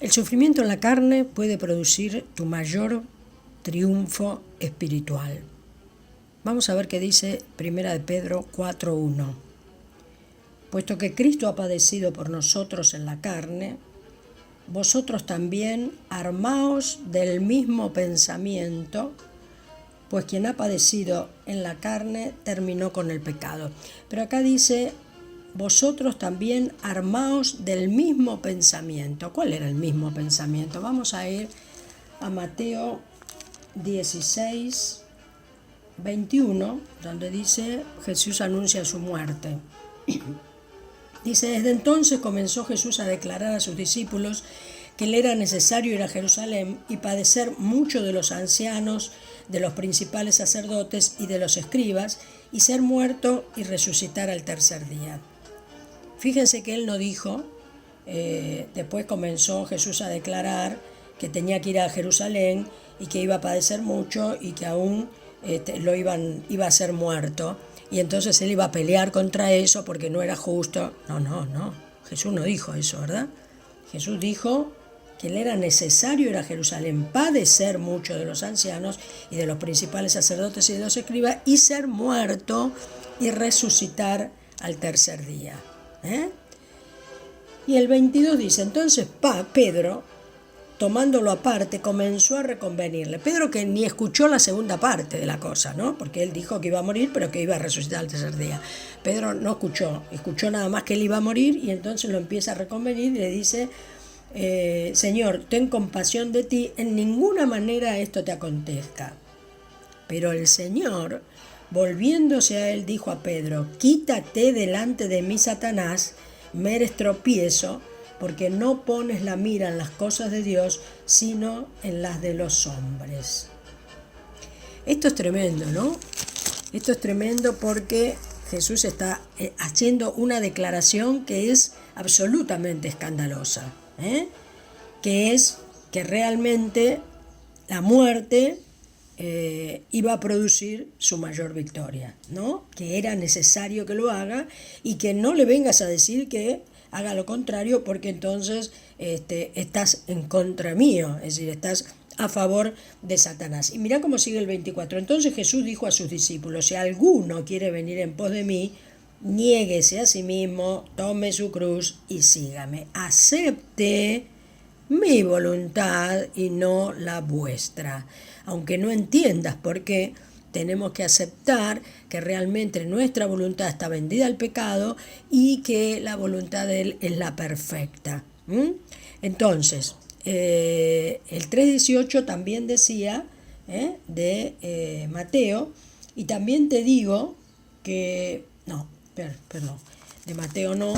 El sufrimiento en la carne puede producir tu mayor triunfo espiritual. Vamos a ver qué dice 1 de Pedro 4:1. Puesto que Cristo ha padecido por nosotros en la carne, vosotros también armaos del mismo pensamiento, pues quien ha padecido en la carne terminó con el pecado. Pero acá dice, vosotros también armaos del mismo pensamiento. ¿Cuál era el mismo pensamiento? Vamos a ir a Mateo 16:21, donde dice, Jesús anuncia su muerte. Dice, desde entonces comenzó Jesús a declarar a sus discípulos que le era necesario ir a Jerusalén y padecer mucho de los ancianos, de los principales sacerdotes y de los escribas, y ser muerto y resucitar al tercer día. Fíjense que él no dijo, después comenzó Jesús a declarar que tenía que ir a Jerusalén y que iba a padecer mucho y que aún iba a ser muerto. Y entonces él iba a pelear contra eso porque no era justo. No. Jesús no dijo eso, ¿verdad? Jesús dijo que le era necesario ir a Jerusalén, padecer mucho de los ancianos y de los principales sacerdotes y de los escribas, y ser muerto y resucitar al tercer día. Y el 22 dice, entonces Pedro, tomándolo aparte, comenzó a reconvenirle. Pedro, que ni escuchó la segunda parte de la cosa, ¿no? Porque él dijo que iba a morir, pero que iba a resucitar al tercer día. Pedro no escuchó nada más que él iba a morir, y entonces lo empieza a reconvenir y le dice, Señor, ten compasión de ti, en ninguna manera esto te acontezca. Pero el Señor, volviéndose a él, dijo a Pedro, quítate delante de mí, Satanás, me eres tropiezo, porque no pones la mira en las cosas de Dios, sino en las de los hombres. Esto es tremendo, ¿no? Esto es tremendo porque Jesús está haciendo una declaración que es absolutamente escandalosa, que es que realmente la muerte iba a producir su mayor victoria, ¿no? Que era necesario que lo haga y que no le vengas a decir que haga lo contrario, porque entonces estás en contra mío, es decir, estás a favor de Satanás. Y mira cómo sigue el 24. Entonces Jesús dijo a sus discípulos, si alguno quiere venir en pos de mí, niéguese a sí mismo, tome su cruz y sígame. Acepte mi voluntad y no la vuestra. Aunque no entiendas por qué, tenemos que aceptar que realmente nuestra voluntad está vendida al pecado y que la voluntad de Él es la perfecta. Entonces, el 3:18 también decía de Mateo, y también te digo que, de Mateo no,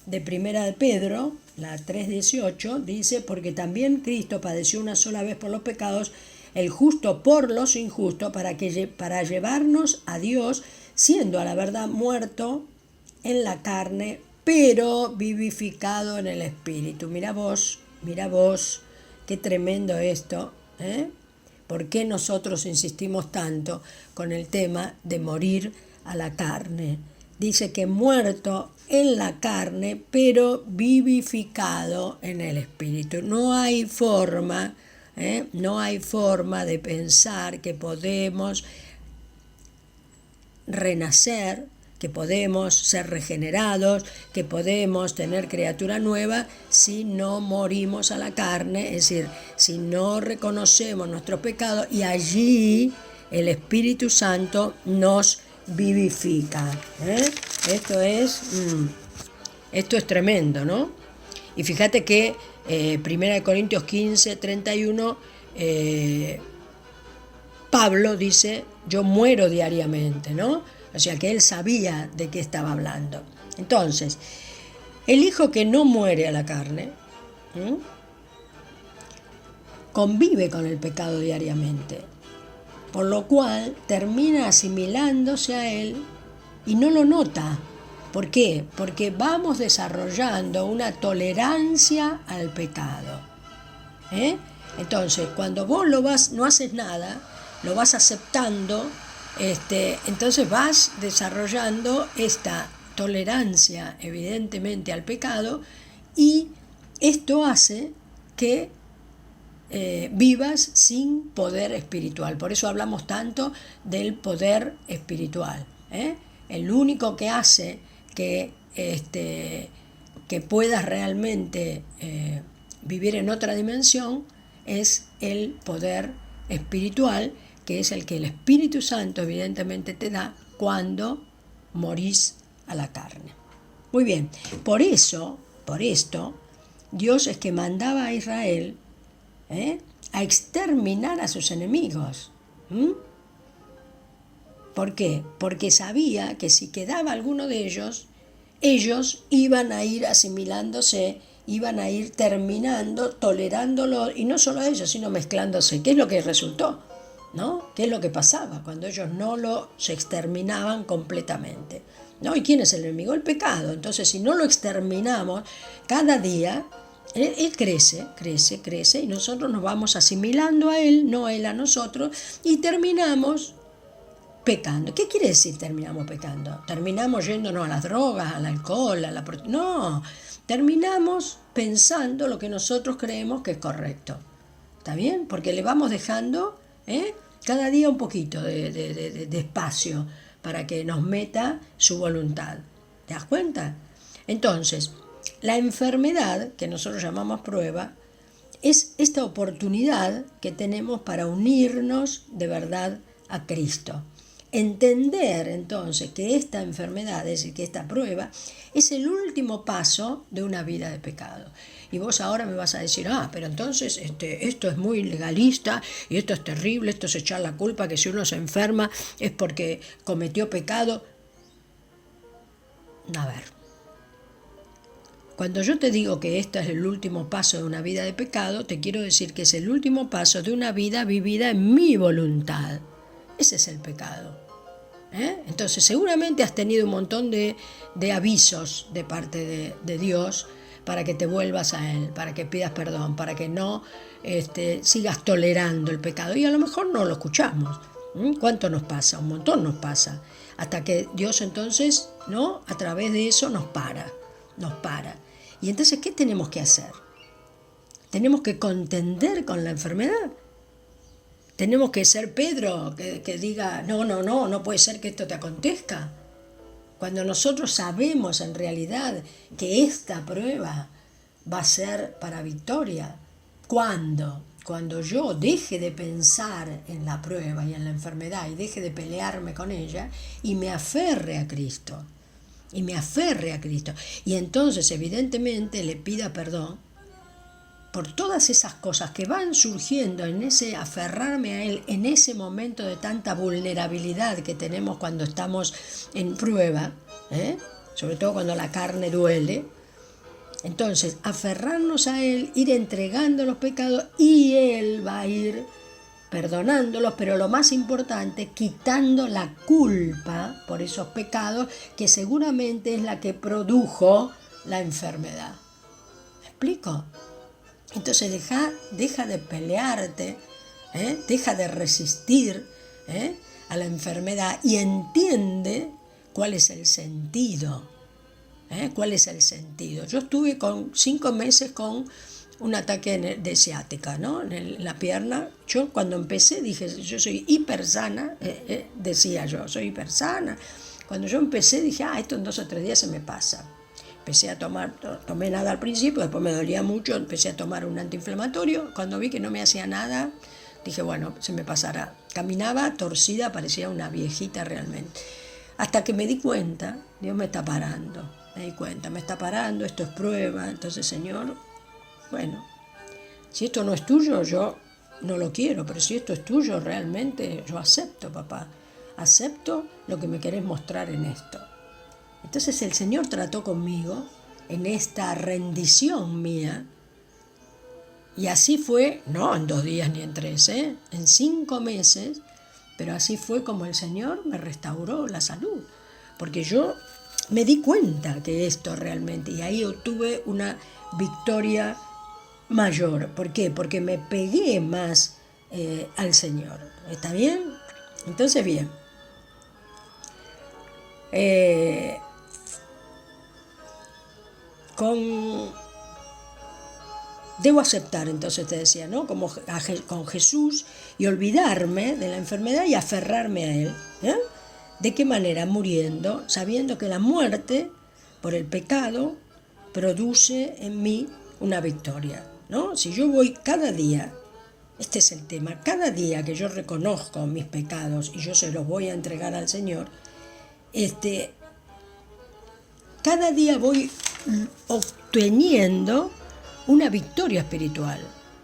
de Primera de Pedro, la 3:18, dice, porque también Cristo padeció una sola vez por los pecados, el justo por los injustos, para llevarnos a Dios, siendo a la verdad muerto en la carne, pero vivificado en el espíritu. Mira vos, qué tremendo esto, ¿Por qué nosotros insistimos tanto con el tema de morir a la carne? Dice que muerto en la carne, pero vivificado en el espíritu. No hay forma de pensar que podemos renacer, que podemos ser regenerados, que podemos tener criatura nueva si no morimos a la carne, es decir, si no reconocemos nuestro pecado, y allí el Espíritu Santo nos vivifica. Esto es tremendo, ¿no? Y fíjate que 1 Corintios 15:31, Pablo dice, yo muero diariamente, ¿no? O sea que él sabía de qué estaba hablando. Entonces, el hijo que no muere a la carne, convive con el pecado diariamente, por lo cual termina asimilándose a él y no lo nota. ¿Por qué? Porque vamos desarrollando una tolerancia al pecado. Entonces, cuando vos no haces nada, lo vas aceptando, entonces vas desarrollando esta tolerancia evidentemente al pecado, y esto hace que vivas sin poder espiritual. Por eso hablamos tanto del poder espiritual. El único que hace que puedas realmente vivir en otra dimensión es el poder espiritual, que es el que el Espíritu Santo evidentemente te da cuando morís a la carne. Muy bien, por esto, Dios es que mandaba a Israel a exterminar a sus enemigos. ¿Por qué? Porque sabía que si quedaba alguno de ellos iban a ir asimilándose, iban a ir terminando, tolerándolo, y no solo ellos, sino mezclándose. ¿Qué es lo que resultó? ¿No? ¿Qué es lo que pasaba cuando ellos no se exterminaban completamente? ¿No? ¿Y quién es el enemigo? El pecado. Entonces, si no lo exterminamos, cada día él crece, y nosotros nos vamos asimilando a él, no él a nosotros, y terminamos pecando. ¿Qué quiere decir terminamos pecando? Terminamos yéndonos a las drogas, al alcohol, a la no, terminamos pensando lo que nosotros creemos que es correcto. ¿Está bien? Porque le vamos dejando cada día un poquito de espacio para que nos meta su voluntad. ¿Te das cuenta? Entonces, la enfermedad, que nosotros llamamos prueba, es esta oportunidad que tenemos para unirnos de verdad a Cristo. Entender entonces que esta enfermedad, es decir, que esta prueba, es el último paso de una vida de pecado. Y vos ahora me vas a decir, pero entonces esto es muy legalista y esto es terrible, esto es echar la culpa, que si uno se enferma es porque cometió pecado. A ver, cuando yo te digo que este es el último paso de una vida de pecado, te quiero decir que es el último paso de una vida vivida en mi voluntad. Ese es el pecado. Entonces seguramente has tenido un montón de avisos de parte de Dios para que te vuelvas a Él, para que pidas perdón, para que no sigas tolerando el pecado. Y a lo mejor no lo escuchamos. ¿Cuánto nos pasa? Un montón nos pasa. Hasta que Dios entonces, ¿no?, a través de eso nos para. Y entonces, ¿qué tenemos que hacer? Tenemos que contender con la enfermedad. Tenemos que ser Pedro, que diga, no puede ser que esto te acontezca. Cuando nosotros sabemos en realidad que esta prueba va a ser para victoria. ¿Cuándo? Cuando yo deje de pensar en la prueba y en la enfermedad y deje de pelearme con ella y me aferre a Cristo. Y entonces evidentemente le pida perdón por todas esas cosas que van surgiendo en ese aferrarme a Él, en ese momento de tanta vulnerabilidad que tenemos cuando estamos en prueba, sobre todo cuando la carne duele. Entonces, aferrarnos a Él, ir entregando los pecados y Él va a ir perdonándolos, pero lo más importante, quitando la culpa por esos pecados que seguramente es la que produjo la enfermedad. ¿Me explico? Entonces deja de pelearte, deja de resistir a la enfermedad y entiende cuál es el sentido. ¿Cuál es el sentido? Yo estuve 5 meses con un ataque de ciática, ¿no?, en la pierna. Yo cuando empecé dije, yo soy hipersana, decía yo, soy hipersana. Cuando yo empecé dije, esto en 2 o 3 días se me pasa. Empecé a tomé nada al principio, después me dolía mucho, empecé a tomar un antiinflamatorio. Cuando vi que no me hacía nada, dije, bueno, se me pasará. Caminaba torcida, parecía una viejita realmente. Hasta que me di cuenta, Dios me está parando. Me di cuenta, me está parando, esto es prueba. Entonces, Señor, bueno, si esto no es tuyo, yo no lo quiero, pero si esto es tuyo, realmente yo acepto, papá. Acepto lo que me querés mostrar en esto. Entonces el Señor trató conmigo en esta rendición mía, y así fue, no en 2 días ni en 3, en 5 meses, pero así fue como el Señor me restauró la salud, porque yo me di cuenta que esto realmente, y ahí obtuve una victoria mayor. ¿Por qué? Porque me pegué más al Señor. ¿Está bien? Entonces, bien. Con debo aceptar, entonces te decía, ¿no? Como con Jesús, y olvidarme de la enfermedad y aferrarme a Él. ¿Eh? ¿De qué manera? Muriendo, sabiendo que la muerte por el pecado produce en mí una victoria, ¿no? Si yo voy cada día, este es el tema, cada día que yo reconozco mis pecados y yo se los voy a entregar al Señor, cada día voy obteniendo una victoria espiritual,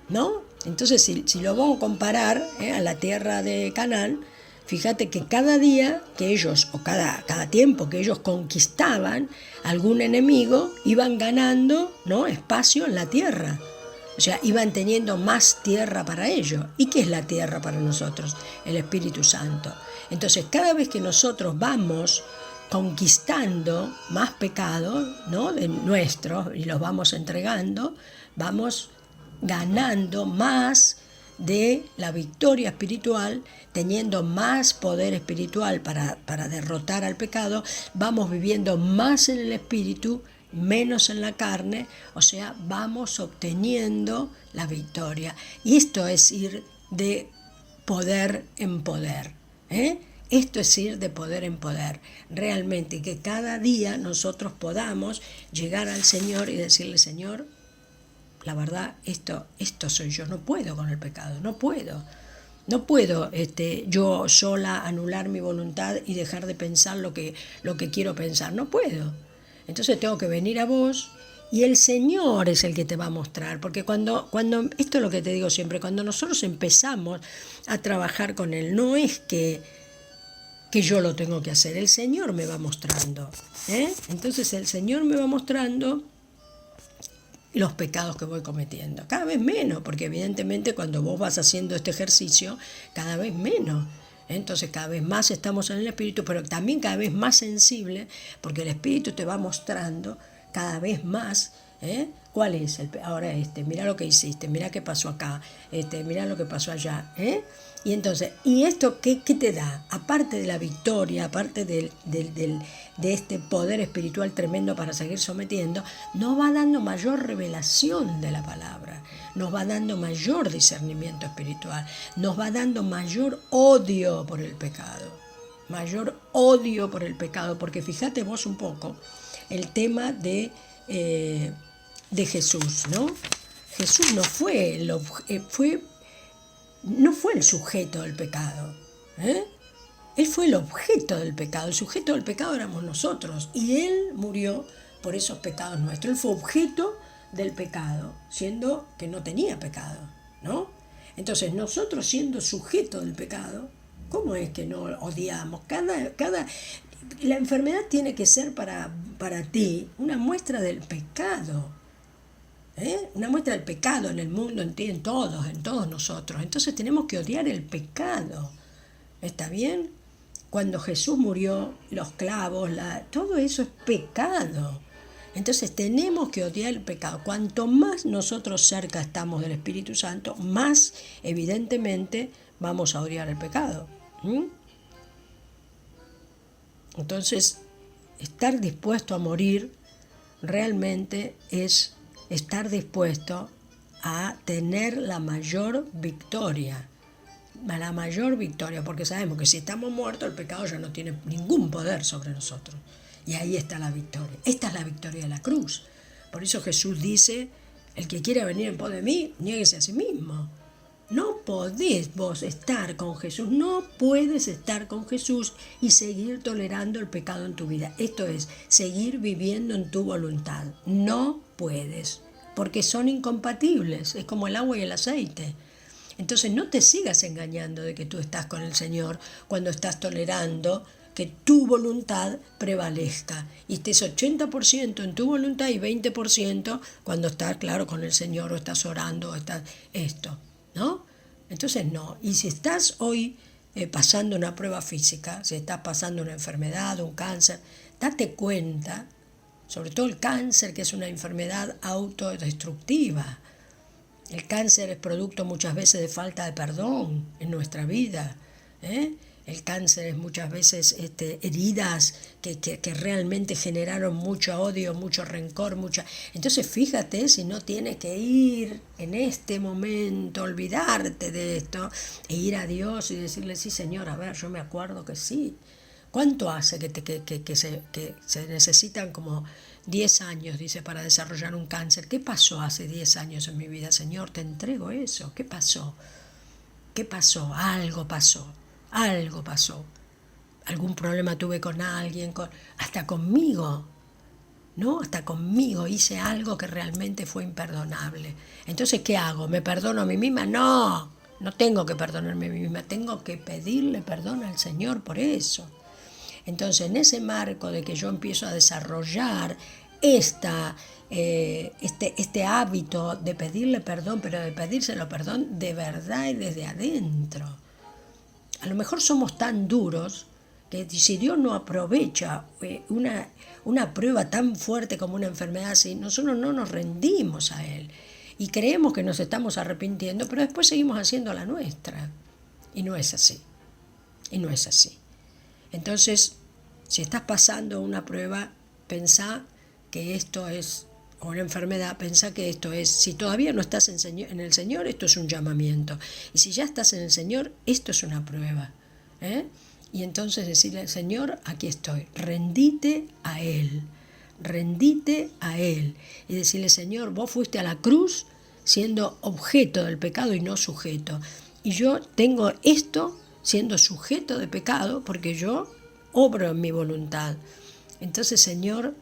¿no? Entonces, si lo vamos a comparar a la tierra de Canaán, fíjate que cada día que ellos, o cada tiempo que ellos conquistaban algún enemigo, iban ganando, ¿no?, espacio en la tierra. O sea, iban teniendo más tierra para ellos. ¿Y qué es la tierra para nosotros? El Espíritu Santo. Entonces, cada vez que nosotros vamos conquistando más pecados, ¿no?, de nuestros, y los vamos entregando, vamos ganando más de la victoria espiritual, teniendo más poder espiritual para derrotar al pecado, vamos viviendo más en el espíritu, menos en la carne, o sea, vamos obteniendo la victoria. Y esto es ir de poder en poder, ¿eh? Esto es ir de poder en poder, realmente, que cada día nosotros podamos llegar al Señor y decirle: Señor, la verdad, esto soy yo, no puedo con el pecado, no puedo yo sola anular mi voluntad y dejar de pensar lo que quiero pensar, no puedo. Entonces tengo que venir a vos, y el Señor es el que te va a mostrar, porque cuando esto es lo que te digo siempre, cuando nosotros empezamos a trabajar con Él, no es que yo lo tengo que hacer, el Señor me va mostrando, ¿eh? Entonces el Señor me va mostrando los pecados que voy cometiendo, cada vez menos, porque evidentemente cuando vos vas haciendo este ejercicio, cada vez menos. Entonces cada vez más estamos en el Espíritu, pero también cada vez más sensible, porque el Espíritu te va mostrando cada vez más, ¿cuál es? Ahora mira lo que hiciste, mira qué pasó acá, mira lo que pasó allá, Y entonces, ¿y esto qué te da? Aparte de la victoria, aparte de este poder espiritual tremendo para seguir sometiendo, nos va dando mayor revelación de la palabra, nos va dando mayor discernimiento espiritual, nos va dando mayor odio por el pecado, porque fíjate vos un poco el tema de Jesús, ¿no? Jesús no fue el sujeto del pecado, Él fue el objeto del pecado. El sujeto del pecado éramos nosotros, y Él murió por esos pecados nuestros. Él fue objeto del pecado, siendo que no tenía pecado, ¿no? Entonces, nosotros siendo sujeto del pecado, ¿cómo es que no odiamos? La enfermedad tiene que ser para ti una muestra del pecado, una muestra del pecado en el mundo, en ti, en todos nosotros. Entonces tenemos que odiar el pecado, ¿está bien? Cuando Jesús murió, los clavos, todo eso es pecado. Entonces tenemos que odiar el pecado. Cuanto más nosotros cerca estamos del Espíritu Santo, más evidentemente vamos a odiar el pecado. Entonces, estar dispuesto a morir realmente es estar dispuesto a tener la mayor victoria, porque sabemos que si estamos muertos, el pecado ya no tiene ningún poder sobre nosotros. Y ahí está la victoria. Esta es la victoria de la cruz. Por eso Jesús dice: el que quiera venir en pos de mí, niéguese a sí mismo. No podés vos estar con Jesús, no puedes estar con Jesús y seguir tolerando el pecado en tu vida. Esto es, seguir viviendo en tu voluntad. No puedes, porque son incompatibles, es como el agua y el aceite. Entonces no te sigas engañando de que tú estás con el Señor cuando estás tolerando que tu voluntad prevalezca y estés 80% en tu voluntad y 20% cuando estás, claro, con el Señor, o estás orando, o estás esto, ¿no? Entonces no. Y si estás hoy pasando una prueba física, si estás pasando una enfermedad, un cáncer, date cuenta, sobre todo el cáncer, que es una enfermedad autodestructiva. El cáncer es producto muchas veces de falta de perdón en nuestra vida, el cáncer es muchas veces heridas que realmente generaron mucho odio, mucho rencor, mucha... Entonces fíjate si no tienes que ir en este momento, olvidarte de esto, e ir a Dios y decirle, sí Señor, a ver, yo me acuerdo que sí. ¿Cuánto hace que se necesitan como 10 años, dice, para desarrollar un cáncer? ¿Qué pasó hace 10 años en mi vida? Señor, te entrego eso. ¿Qué pasó? ¿Qué pasó? Algo pasó. Algo pasó. Algún problema tuve con alguien, hasta conmigo, ¿no? Hasta conmigo hice algo que realmente fue imperdonable. Entonces, ¿qué hago? ¿Me perdono a mí misma? No, no tengo que perdonarme a mí misma. Tengo que pedirle perdón al Señor por eso. Entonces, en ese marco de que yo empiezo a desarrollar este hábito de pedirle perdón, pero de pedírselo perdón de verdad y desde adentro. A lo mejor somos tan duros que si Dios no aprovecha una prueba tan fuerte como una enfermedad así, nosotros no nos rendimos a Él y creemos que nos estamos arrepintiendo, pero después seguimos haciendo la nuestra. Y no es así. Y no es así. Entonces, si estás pasando una prueba, pensá que esto es, o una enfermedad, pensá que esto es, si todavía no estás en el Señor, esto es un llamamiento. Y si ya estás en el Señor, esto es una prueba. Y entonces decirle, Señor, aquí estoy, rendite a Él. Rendite a Él. Y decirle, Señor, vos fuiste a la cruz siendo objeto del pecado y no sujeto. Y yo tengo esto siendo sujeto de pecado porque yo obro en mi voluntad. Entonces, Señor,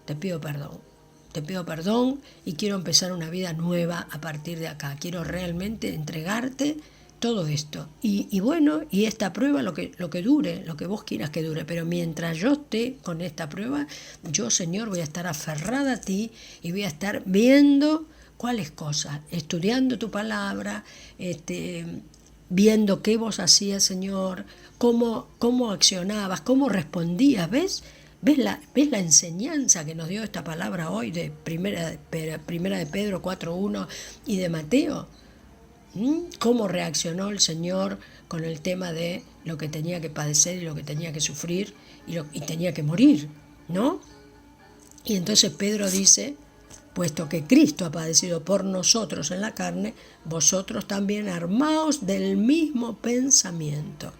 te pido perdón y quiero empezar una vida nueva a partir de acá. Quiero realmente entregarte todo esto. Y bueno, y esta prueba, lo que dure, lo que vos quieras que dure, pero mientras yo esté con esta prueba, yo, Señor, voy a estar aferrada a ti y voy a estar viendo cuáles cosas, estudiando tu palabra, viendo qué vos hacías, Señor, cómo accionabas, cómo respondías, ¿ves? ¿Ves la enseñanza que nos dio esta palabra hoy de primera de Pedro 4.1 y de Mateo? ¿Cómo reaccionó el Señor con el tema de lo que tenía que padecer y lo que tenía que sufrir y tenía que morir, ¿no? Y entonces Pedro dice, puesto que Cristo ha padecido por nosotros en la carne, vosotros también armaos del mismo pensamiento.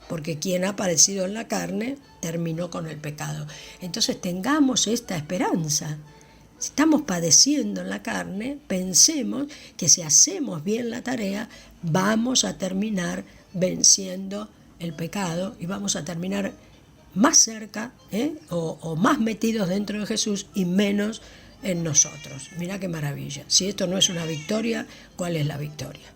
Porque quien ha padecido en la carne terminó con el pecado. Entonces tengamos esta esperanza. Si estamos padeciendo en la carne, pensemos que si hacemos bien la tarea, vamos a terminar venciendo el pecado y vamos a terminar más cerca o más metidos dentro de Jesús y menos en nosotros. Mirá qué maravilla. Si esto no es una victoria, ¿cuál es la victoria?